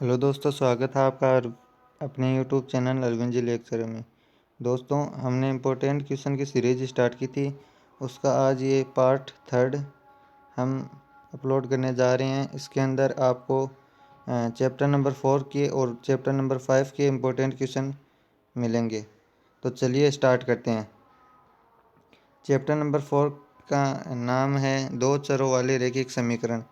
Hello दोस्तों, स्वागत है आपका अपने YouTube channel Arvind ji lecture में। दोस्तों, हमने इम्पोर्टेंट क्वेश्चन की सीरीज स्टार्ट की थी, उसका आज ये पार्ट 3 हम अपलोड करने जा रहे हैं। इसके अंदर आपको चैप्टर नंबर 4 के और चैप्टर नंबर 5 के इम्पोर्टेंट क्वेश्चन मिलेंगे। तो चलिए स्टार्ट करते हैं। चैप्टर नंबर 4 का नाम है दो चरों वाले रैखिक समीकरण।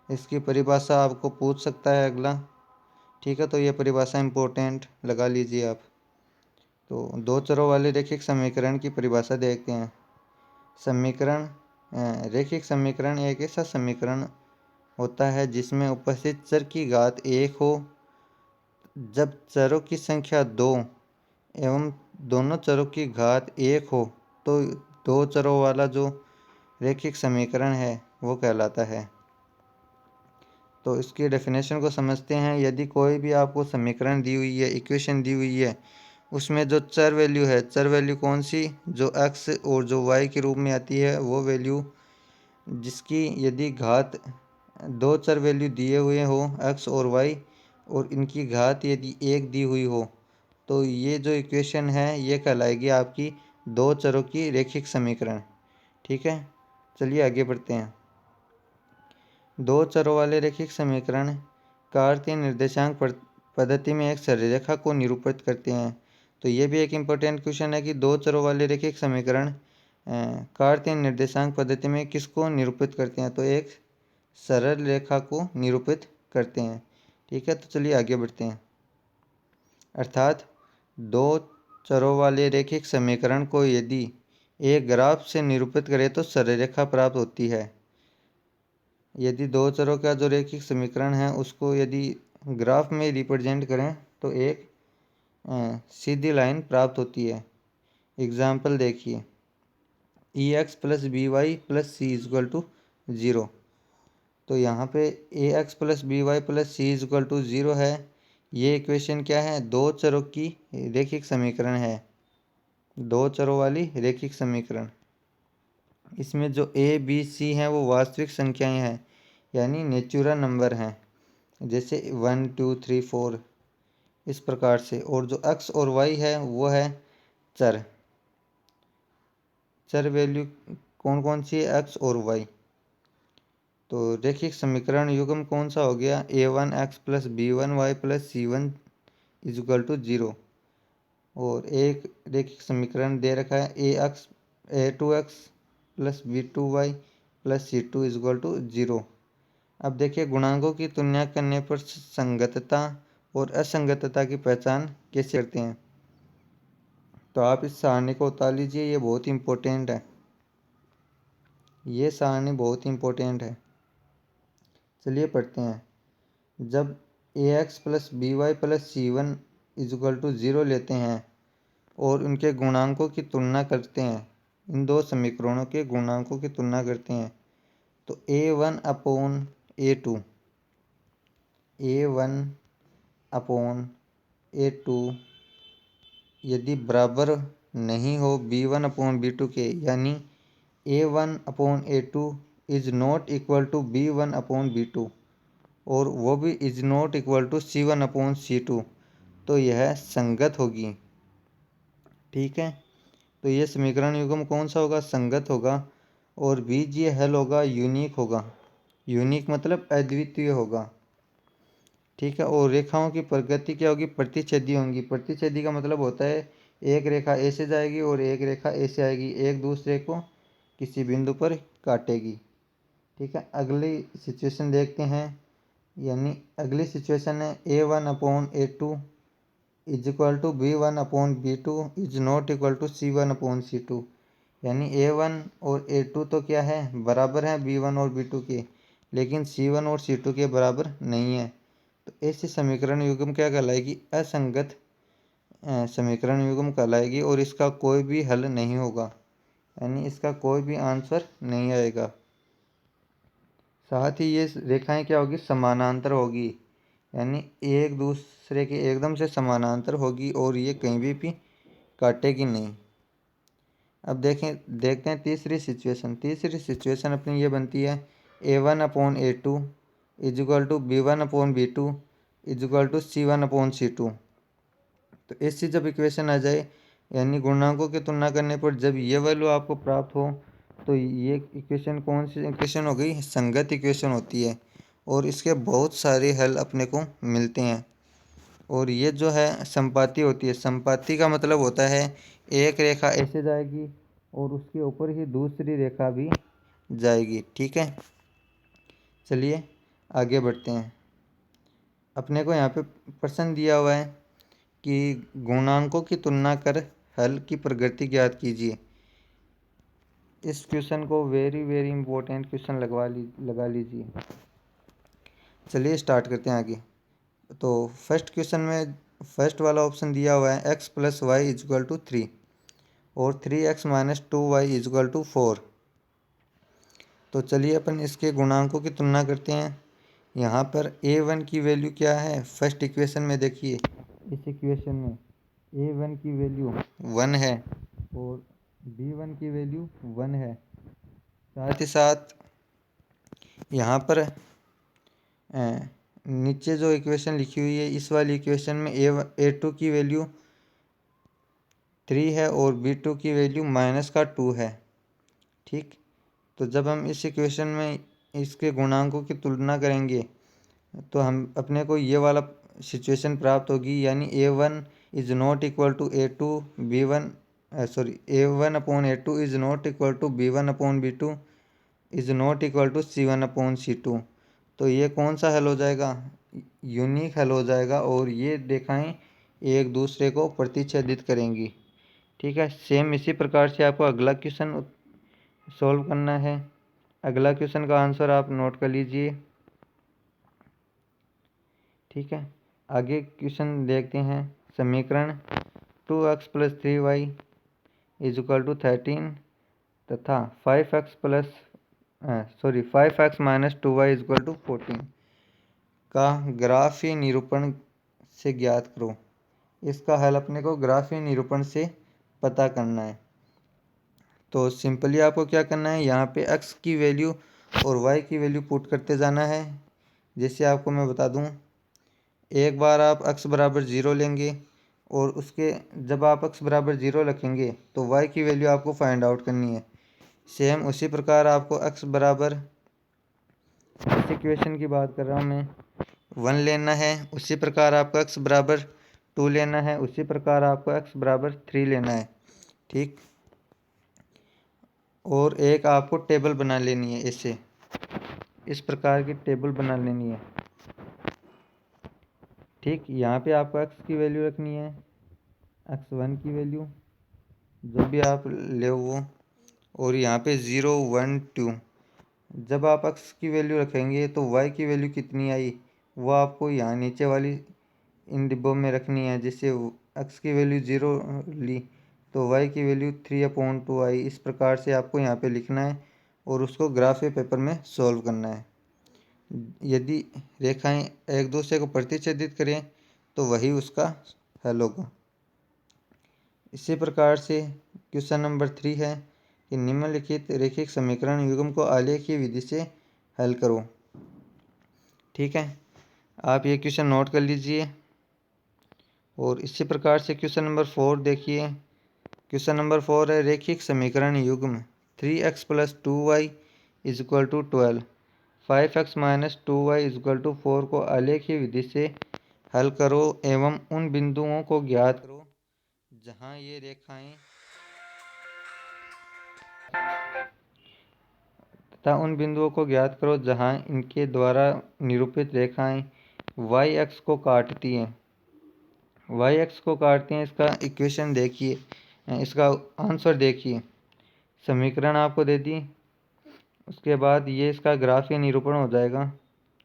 इसकी परिभाषा आपको पूछ सकता है अगला। ठीक है, तो ये परिभाषा इम्पोर्टेंट लगा लीजिए आप। तो दो चरों वाले रैखिक समीकरण की परिभाषा देखते हैं। समीकरण रैखिक समीकरण एक ऐसा समीकरण होता है जिसमें उपस्थित चर की घात 1 हो जब चरों की संख्या 2 एवं दोनों चरों की घात 1 हो तो दो चरों वाला जो रैखिक समीकरण है वो कहलाता है। तो इसकी डेफिनेशन को समझते हैं। यदि कोई भी आपको समीकरण दी हुई है, इक्वेशन दी हुई है, उसमें जो चर वैल्यू है, चर वैल्यू कौन सी, जो x और जो y के रूप में आती है वो वैल्यू, जिसकी यदि घात दो चर वैल्यू दिए हुए हो x और y और इनकी घात यदि 1 दी हुई हो तो ये जो इक्वेशन है ये कहलाएगी आपकी दो चरों की रैखिक समीकरण। ठीक है, चलिए आगे बढ़ते हैं। दो चरों वाले रैखिक समीकरण कार्तीय निर्देशांक पद्धति में एक सरलरेखा को निरूपित करते हैं। तो ये भी एक इम्पोर्टेंट क्वेश्चन है कि दो चरों वाले रैखिक समीकरण कार्तीय निर्देशांक पद्धति में किसको निरूपित करते हैं, तो एक सरल रेखा को निरूपित करते हैं। ठीक है, तो चलिए आगे बढ़ते हैं। अर्थात दो चरों वाले रैखिक समीकरण को यदि एक ग्राफ से निरूपित करें तो सरलरेखा प्राप्त होती है। यदि दो चरों का जो रैखिक समीकरण है उसको यदि ग्राफ में रिप्रेजेंट करें तो एक सीधी लाइन प्राप्त होती है। एग्जाम्पल देखिए, A X plus B Y plus C equal to 0। तो यहाँ पे A X plus B Y plus C equal to 0 है। ये इक्वेशन क्या है, दो चरों की रैखिक समीकरण है, दो चरों वाली रैखिक समीकरण। इसमें जो ए बी सी हैं वो वास्तविक संख्याएं हैं, यानी नेचुरल नंबर हैं, जैसे 1 2 3 4 इस प्रकार से। और जो x और y है वो है चर। चर वैल्यू कौन कौन सी है, x और y। तो रैखिक समीकरण युग्म कौन सा हो गया, a1x plus b1y plus c1 equal to 0। और एक रैखिक समीकरण दे रखा है a2x plus b2y plus c2 equal to 0। अब देखिए, गुणांकों की तुलना करने पर संगतता और असंगतता की पहचान कैसे करते हैं। तो आप इस सारणी को उतार लीजिए, ये बहुत इम्पोर्टेंट है, ये सारणी बहुत इम्पोर्टेंट है। चलिए पढ़ते हैं। जब A X plus B Y plus C one equal to 0 लेते हैं और उनके गुणांकों की तुलना करते हैं, इन दो समीकरणों के गुणांकों की तुलना करते हैं, तो a1 upon a2, a1 upon a2 यदि बराबर नहीं हो b1 अपॉन b2 के, यानी a1 upon a2 is not equal to b1 upon b2 और वो भी is not equal to c1 upon c2, तो यह संगत होगी। ठीक है, तो ये समीकरण युग्म कौन सा होगा, संगत होगा। और बीजीय हल होगा यूनिक होगा। यूनिक मतलब अद्वितीय होगा। ठीक है, और रेखाओं की प्रगति क्या होगी, प्रतिच्छेदी होंगी। प्रतिच्छेदी का मतलब होता है एक रेखा ऐसे जाएगी और एक रेखा ऐसे आएगी, एक दूसरे को किसी बिंदु पर काटेगी। ठीक है, अगली सिचुएशन देखते हैं। यानी अगली सिचुएशन है a1 upon a2 is equal to b1 upon b2 is not equal to c1 upon c2। यानी a1 और a2 तो क्या है, बराबर हैं b1 और b2 के, लेकिन c1 और c2 के बराबर नहीं है। तो ऐसी समीकरण युग्म क्या कहलाएगी, असंगत समीकरण युग्म कहलाएगी और इसका कोई भी हल नहीं होगा, यानी इसका कोई भी आंसर नहीं आएगा। साथ ही ये रेखाएं क्या होगी, समानांतर होगी, यानी एक दूसरे के एकदम से समानांतर होगी और ये कहीं भी काटेगी नहीं। अब देखते हैं तीसरी सिचुएशन। तीसरी सिचुएशन अपनी ये बनती है a1 upon a2 is equal to b1 upon b2 C1/C2। तो ऐसी जब इक्वेशन आ जाए, यानी गुणांकों की तुलना करने पर जब ये वैल्यू आपको प्राप्त हो, तो ये इक्वेशन कौन सी इक्वेशन हो गई? संगत इक्वेशन होती है। और इसके बहुत सारे हल अपने को मिलते हैं। और ये जो है संपाती होती है। संपाती का मतलब होता है एक रेखा ऐसे जाएगी और उसके ऊपर ही दूसरी रेखा भी जाएगी। ठीक है, चलिए आगे बढ़ते हैं। अपने को यहाँ पे प्रश्न दिया हुआ है कि गुणांकों की तुलना कर हल की प्रगति ज्ञात कीजिए। इस क्वेश्चन को वेरी वेरी इंपॉर्टेंट क्वेश्चन लगा लीजिए। चलिए स्टार्ट करते हैं आगे। तो फर्स्ट क्वेश्चन में फर्स्ट वाला ऑप्शन दिया हुआ है x + y = 3 और 3x - 2y = 4। तो चलिए अपन इसके गुणांकों की तुलना करते हैं। यहाँ पर a1 की वैल्यू क्या है? फर्स्ट इक्वेशन में देखिए, इस इक्वेशन में a1 की वैल्यू 1 है और b1 की वैल्यू 1 है। साथ ही साथ यहाँ पर नीचे जो इक्वेशन लिखी हुई है, इस वाली इक्वेशन में a2 की वैल्यू 3 है और b2 की वैल्यू -2 है। ठीक, तो जब हम इस इक्वेशन में इसके गुणांकों की तुलना करेंगे तो हम अपने को ये वाला सिचुएशन प्राप्त होगी, यानी a1 is not equal to a2 b1 a1/a2 is not equal to b1/b2 is not equal to c1/c2। तो ये कौन सा हल हो जाएगा? यूनिक हल हो जाएगा और ये रेखाएं एक दूसरे को प्रतिच्छेदित करेंगी। ठीक है, सेम इसी प्रकार से आपको अगला क्वेश्चन सॉल्व करना है। अगला क्वेश्चन का आंसर आप नोट कर लीजिए। ठीक है, आगे क्वेश्चन देखते हैं। समीकरण 2x + 3y = 13 तथा 5x - 2y = 14 का ग्राफीय निरूपण से ज्ञात करो। इसका हल अपने को ग्राफीय निरूपण से पता करना है। तो सिंपली आपको क्या करना है, यहाँ पे x की वैल्यू और y की वैल्यू पुट करते जाना है। जैसे आपको मैं बता दूँ, एक बार आप x = 0 लेंगे और उसके जब आप x = 0 रखेंगे तो y की वैल्यू आपको फाइंड आउट करनी है। सेम उसी प्रकार आपको x बराबर, इस इक्वेशन की बात कर रहा हूँ मैं, 1 लेना है। उसी प्रकार आपको x = 2 लेना है। उसी प्रकार आपको x = 3 लेना है। ठीक, और एक आपको टेबल बना लेनी है। ऐसे इस प्रकार की टेबल बना लेनी है। ठीक, यहाँ पे आपको x की वैल्यू रखनी है, x1 की वैल्यू जो भी आप ले वो, और यहाँ पे 0 1 2। जब आप x की वैल्यू रखेंगे तो y की वैल्यू कितनी आई वो आपको यहाँ नीचे वाली इन डिब्बों में रखनी है। जैसे x की वैल्यू 0 ली तो y की वैल्यू 3/2 आई। इस प्रकार से आपको यहाँ पे लिखना है और उसको ग्राफ या पेपर में सॉल्व करना है। यदि रेखाएं एक दूसरे को प्रतिच्छेदित करें तो वही उसका हल होगा। इसी प्रकार से क्वेश्चन नंबर 3 है कि निम्नलिखित रैखिक समीकरण युग्म को आलेखीय विधि से हल करो। ठीक है, आप ये क्वेश्चन नोट कर लीजिए। और इसी प्रकार से क्वेश्चन नंबर 4 देखिए। क्वेश्चन नंबर 4 है रैखिक समीकरण युग्म 3x + 2y = 12, 5x - 2y = 4 को आलेखीय विधि से हल करो एवं उन बिंदुओं को ज्ञात करो जहाँ ये रेखाएं तथा उन बिंदुओं को ज्ञात करो जहाँ इनके द्वारा निरूपित रेखाएं y अक्ष को काटती हैं। y अक्ष को काटती हैं, इसका इक्वेशन देखिए, इसका आंसर देखिए। समीकरण आपको दे दी, उसके बाद ये इसका ग्राफीय निरूपण हो जाएगा।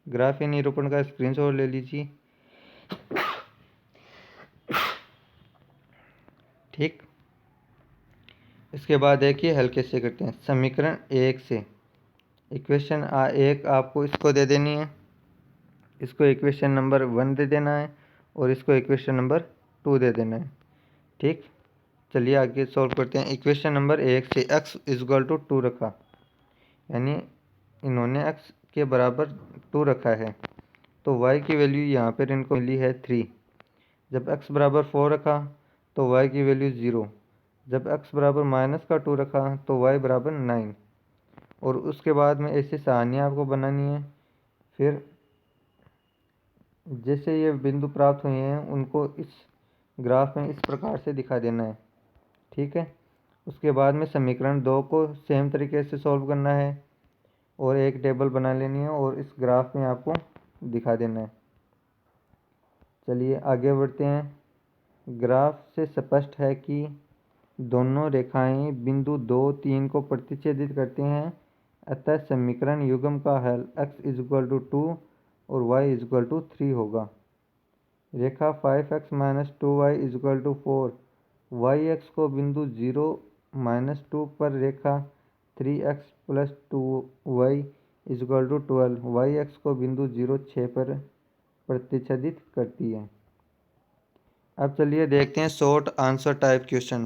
ग्राफीय निरूपण का स्क्रीनशॉट ले लीजिए। ठीक, इसके बाद देखिए हल कैसे करते हैं। समीकरण 1 से इक्वेशन 1 आपको इसको दे देनी है, इसको इक्वेशन नंबर 1 दे देना है और इसको इक्वेशन नंबर 2 दे देना है। ठीक, चलिए आगे सॉल्व करते हैं। इक्वेशन नंबर 1 से x = 2 रखा, यानी इन्होंने x के बराबर 2 रखा है। तो y की वैल्यू यहाँ पर इनको मिली है 3। जब x बराबर 4 रखा तो y की वैल्यू 0। जब x बराबर -2 रखा तो y बराबर 9। और उसके बाद में ऐसी सारनियाँ आपको बनानी है। फिर जैसे ये बिंदु प्राप्त हुए हैं उनको इस ग्राफ में इस प्रकार से दिखा देना है। ठीक है, उसके बाद में समीकरण 2 को सेम तरीके से सॉल्व करना है और एक टेबल बना लेनी है और इस ग्राफ में आपको दिखा देना है। चलिए आगे बढ़ते हैं। ग्राफ से स्पष्ट है कि दोनों रेखाएं बिंदु 2, 3 को प्रतिच्छेदित करते हैं, अतः समीकरण युग्म का हल x = 2 और y = 3 होगा। रेखा 5x - 2y = 4, y को बिंदु 0, -2 पर रेखा 3x + 2y = 12 y को बिंदु 0, 6 पर प्रतिच्छेदित करती है। अब चलिए देखते हैं शॉर्ट आंसर टाइप क्वेश्चन।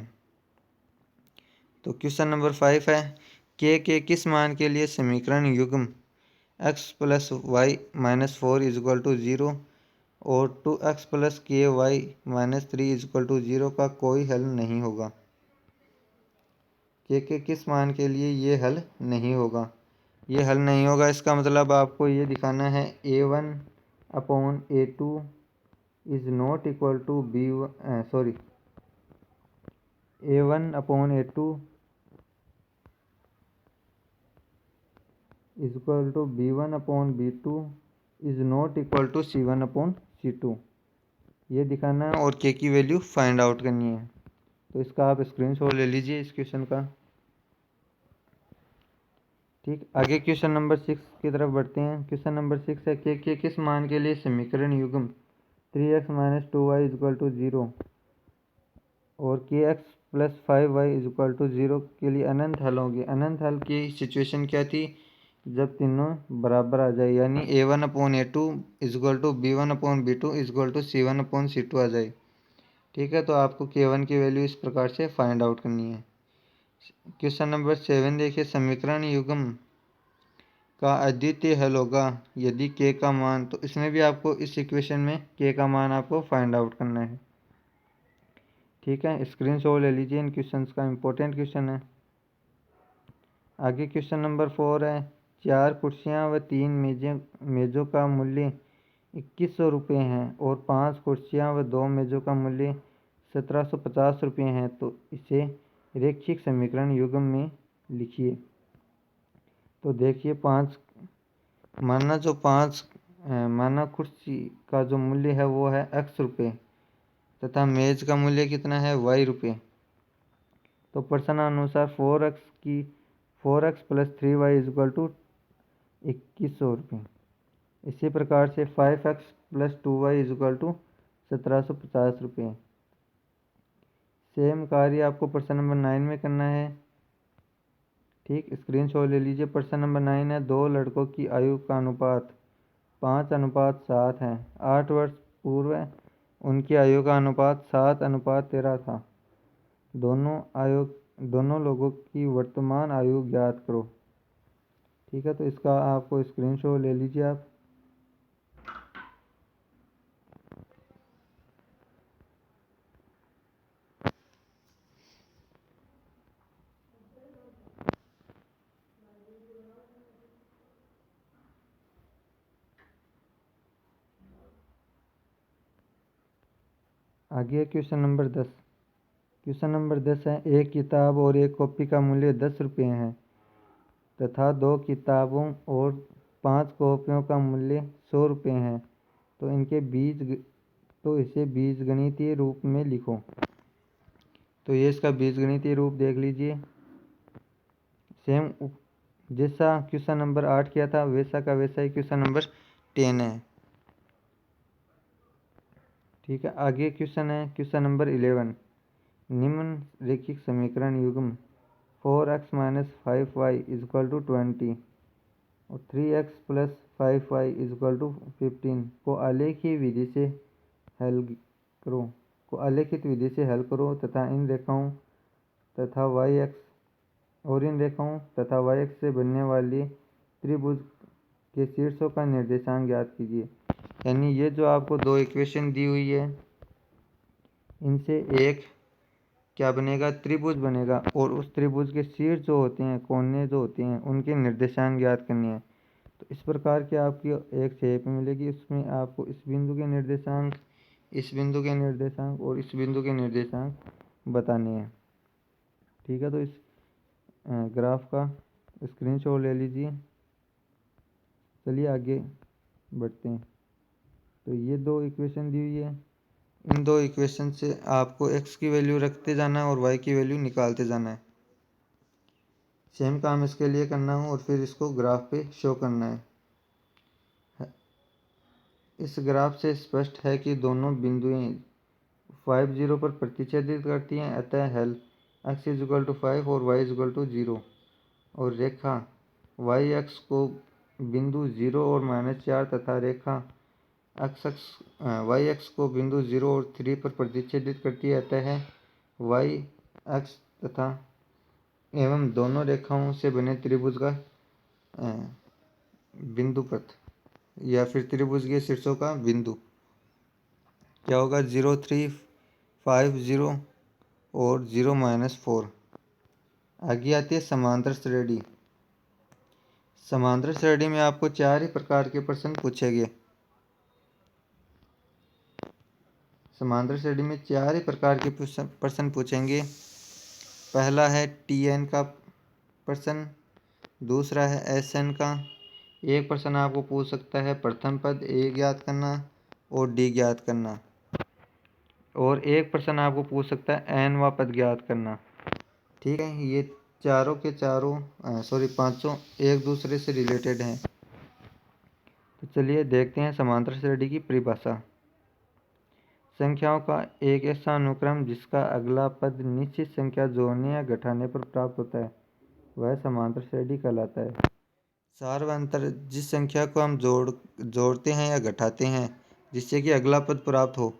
तो क्वेश्चन नंबर 5 है, के किस मान के लिए समीकरण युग्म x + y - 4 = 0 और 2x + ky - 3 = 0 का कोई हल नहीं होगा। के किस मान के लिए ये हल नहीं होगा। ये हल नहीं होगा इसका मतलब आपको ये दिखाना है a1/a2 is not equal to a1/a2 is equal to b1/b2 is not equal to c1/c2। ये दिखाना है और के की वैल्यू फाइंड आउट करनी है। तो इसका आप स्क्रीनशॉट ले लीजिए इस क्वेश्चन का। ठीक, आगे क्वेश्चन नंबर 6 की तरफ बढ़ते हैं। क्वेश्चन नंबर 6 है, के किस मान के लिए समीकरण युग्म 3x - 2y = 0 और kx + 5y = 0 के लिए अनंत हल होंगे। अनंत हल की सिचुएशन क्या थी, जब तीनों बराबर आ जाए, यानी a1/a2 = b1/b2 = c1/c2 आ जाए। ठीक है, तो आपको k1 की वैल्यू इस प्रकार से फाइंड आउट करनी है। क्वेश्चन नंबर 7 देखिए, समीकरण युग्म का अद्वितीय हल होगा यदि k का मान, तो इसमें भी आपको इस इक्वेशन में k का मान आपको फाइंड आउट करना है। ठीक है, स्क्रीनशॉट ले लीजिए इन क्वेश्चंस का, इम्पोर्टेंट क्वेश्चन है। आगे क्वेश्चन नंबर 4 है, 4 कुर्सियां व 3 मेज़ों का मूल्य 2100 रुपये हैं और 5 कुर्सियां व 2 मेज़ों का मूल्य 1750 रुपये हैं, तो इसे रैखिक समीकरण युग्म में लिखिए। तो देखिए, माना कुर्सी का जो मूल्य है वो है x रुपये तथा मेज का मूल्य कितना है y रुपये। तो प्रश्नानुसार 4x + 3y = 2100 रुपये। इसी प्रकार से 5x + 2y = 1750 रुपये। सेम कार्य आपको प्रश्न नंबर 9 में करना है। ठीक, स्क्रीनशॉट ले लीजिए। प्रश्न नंबर 9 है, 2 लड़कों की आयु का अनुपात 5:7 है। 8 वर्ष पूर्व उनकी आयु का अनुपात 7:13 था। दोनों लोगों की वर्तमान आयु ज्ञात करो। ठीक है, तो इसका आपको स्क्रीनशॉट ले लीजिए आप। आगे क्वेश्चन नंबर 10। क्वेश्चन नंबर 10 है, एक किताब और एक कॉपी का मूल्य 10 रुपये है तथा 2 किताबों और 5 कॉपियों का मूल्य 100 रुपये है, तो इसे बीजगणितीय रूप में लिखो। तो ये इसका बीजगणितीय रूप देख लीजिए। सेम जैसा क्वेश्चन नंबर 8 किया था वैसा का वैसा ही क्वेश्चन नंबर 10 है। ठीक है, आगे क्वेश्चन है क्वेश्चन नंबर 11। निम्न रैखिक समीकरण युग्म 4x - 5y = 20 और 3x + 5y = 15 को आलेखित विधि से हल करो तथा इन रेखाओं तथा y x से बनने वाली त्रिभुज के शीर्षों का निर्देशांक ज्ञात कीजिए। यानी ये जो आपको दो इक्वेशन दी हुई है, इनसे एक क्या बनेगा, त्रिभुज बनेगा, और उस त्रिभुज के शीर्ष जो होते हैं, कोने जो होते हैं, उनके निर्देशांक ज्ञात करने हैं। तो इस प्रकार की आपकी एक शेप मिलेगी, उसमें आपको इस बिंदु के निर्देशांक, इस बिंदु के निर्देशांक और इस बिंदु के निर्देशांक बताने हैं। ठीक है, तो इस ग्राफ का स्क्रीनशॉट ले लीजिए। चलिए आगे बढ़ते हैं। तो ये दो इक्वेशन दी हुई है, इन दो इक्वेशन से आपको x की वैल्यू रखते जाना है और y की वैल्यू निकालते जाना है। सेम काम इसके लिए करना हो और फिर इसको ग्राफ पे शो करना है। इस ग्राफ से स्पष्ट है कि दोनों बिंदुएं 5 0 पर प्रतिच्छेदित करती हैं, अतः हल x = 5 और y = 0 और रेखा y अक्ष को बिंदु 0 और -4 तथा रेखा y अक्ष को बिंदु 0 और 3 पर प्रतिच्छेदित करती है, अतः y अक्ष तथा एवं दोनों रेखाओं से बने त्रिभुज का बिंदु पथ या फिर त्रिभुज के शीर्षों का बिंदु क्या होगा, 0 3 5 0 और 0 -4। आगे आती है समांतर श्रेणी। समांतर श्रेणी में आपको 4 ही प्रकार के प्रश्न पूछे गए। समांतर श्रेणी में 4 ही प्रकार के प्रश्न पूछेंगे। पहला है TN का प्रश्न, दूसरा है SN का। एक प्रश्न आपको पूछ सकता है प्रथम पद A ज्ञात करना और D ज्ञात करना, और एक प्रश्न आपको पूछ सकता है Nवां पद ज्ञात करना। ठीक है, ये चारों के चारों पांचों एक दूसरे से रिलेटेड हैं। तो चलिए देखते हैं समांतर श्रेणी की परिभाषा। संख्याओं का एक ऐसा अनुक्रम जिसका अगला पद निश्चित संख्या जोड़ने या घटाने पर प्राप्त होता है, वह समांतर श्रेणी कहलाता है। सार व अंतर, जिस संख्या को हम जोड़ते हैं या घटाते हैं जिससे कि अगला पद प्राप्त हो,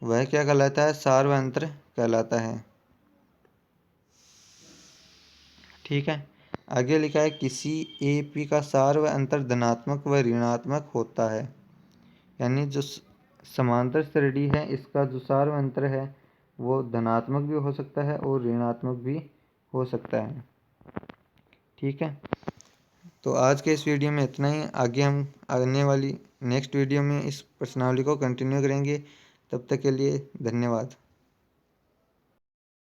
वह क्या कहलाता है, सार व अंतर कहलाता है। ठीक है, आगे लिखा है किसी AP का सार व अंतर धनात्मक व ऋणात्मक होता है। यानी जो समांतर श्रेणी है, इसका जो सार व अंतर है वो धनात्मक भी हो सकता है और ऋणात्मक भी हो सकता है। ठीक है, तो आज के इस वीडियो में इतना ही। आगे हम आने वाली नेक्स्ट वीडियो में इस प्रश्नावली को कंटिन्यू करेंगे। तब तक के लिए धन्यवाद।